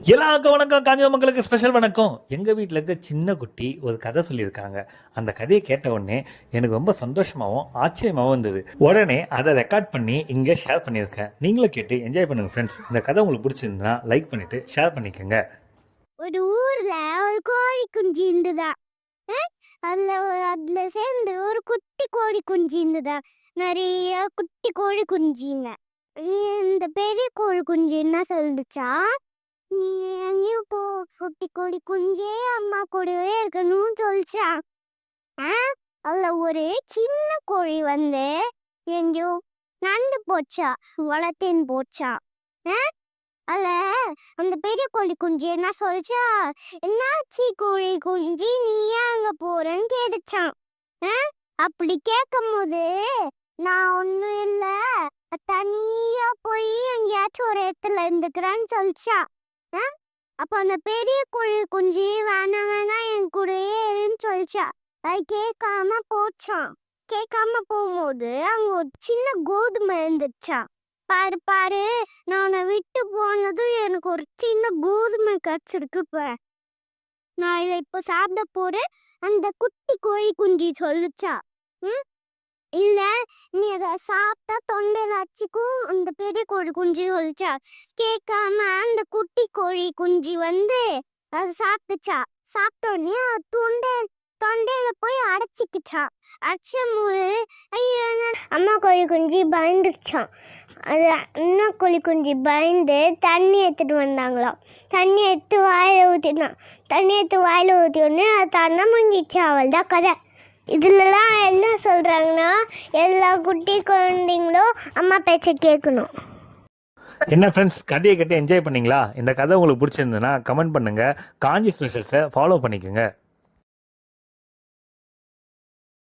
எல்லாருக்கும் வணக்கம். காஞ்ச மக்களுக்கு ஸ்பெஷல் வணக்கம். எங்கள் வீட்டில் இருக்க சின்ன குட்டி ஒரு கதை சொல்லியிருக்காங்க. அந்த கதையை கேட்ட உடனே எனக்கு ரொம்ப சந்தோஷமாகவும் ஆச்சரியமாகவும் இருந்தது. உடனே அதை ரெக்கார்ட் பண்ணி இங்கே ஷேர் பண்ணியிருக்கேன். நீங்களும் கேட்டு என்ஜாய் பண்ணுங்க ஃப்ரெண்ட்ஸ். இந்த கதை உங்களுக்கு பிடிச்சிருந்தா லைக் பண்ணிட்டு ஷேர் பண்ணிக்கோங்க. ஒரு ஊர்ல ஒரு கோழி குஞ்சு இருந்ததா. அதுல சேர்ந்து ஒரு குட்டி கோழி குஞ்சு இருந்ததா. நிறைய குட்டி கோழி குஞ்சுங்க. இந்த பெரிய கோழி குஞ்சு என்ன சொல்லுச்சா, நீ எங்கேயும் போ, குட்டி கோழி குஞ்சே அம்மா கூடவே இருக்கணும்னு சொல்லிச்சா. அதுல ஒரு சின்ன கோழி வந்து எங்கேயோ நடந்து போச்சா, வளர்த்தேன்னு போச்சா. அதுல அந்த பெரிய கோழி குஞ்சு என்ன சொல்லிச்சா, என்னாச்சு கோழி குஞ்சு, நீ ஏன் அங்க போறேன்னு கேட்டுச்சான். அப்படி கேட்கும் போது, நான் ஒன்னும் இல்ல, தனியா போய் எங்கேயாச்சும் ஒரு இடத்துல இருந்துக்கிறேன்னு சொல்லிச்சா. அப்ப அந்த பெரிய கோழி குஞ்சு வேணாம் வேணாம் என் கூடயே இருன்னு சொல்லிச்சா. அது கேட்காம போச்சான். கேட்காம போகும்போது அங்க ஒரு சின்ன கோதுமை இருந்துச்சா. பாரு பாரு, நான் உன்னை விட்டு போனதும் எனக்கு ஒரு சின்ன கோதுமை கிடைச்சிருக்கு. நான் இதை இப்போ சாப்பிட போறேன், அந்த குட்டி கோழி குஞ்சு சொல்லுச்சா. இல்ல, நீ அதை சாப்பிட்டா தொண்டையில அச்சிக்கும், அந்த பெரிய கோழி குஞ்சு சொல்லிச்சா. கேட்காம அந்த குட்டி கோழி குஞ்சு வந்து அதை சாப்பிட்டுச்சா. சாப்பிட்டோடனே தொண்டையில போய் அடைச்சிக்கிச்சா. அடிச்சும்போது ஐயோ, அம்மா கோழி குஞ்சு பயந்துச்சான். அது அண்ணா கோழி குஞ்சு பயந்து தண்ணி எடுத்துட்டு வந்தாங்களாம். தண்ணி எடுத்து வாயில ஊற்றினான். தண்ணி எடுத்து வாயில ஊற்றினோடனே அது தண்ணை முங்கிச்சு. அவள் தான் கதை. இதுலலாம் என்ன சொல்கிறாங்கன்னா, எல்லா குட்டி குழந்தைங்களும் அம்மா பேச்சை கேட்கணும். என்ன ஃப்ரெண்ட்ஸ், கதையை கேட்டு என்ஜாய் பண்ணீங்களா? இந்த கதை உங்களுக்கு பிடிச்சிருந்ததுன்னா கமெண்ட் பண்ணுங்கள். காஞ்சி ஸ்பெஷல்ஸை ஃபாலோ பண்ணிக்கோங்க.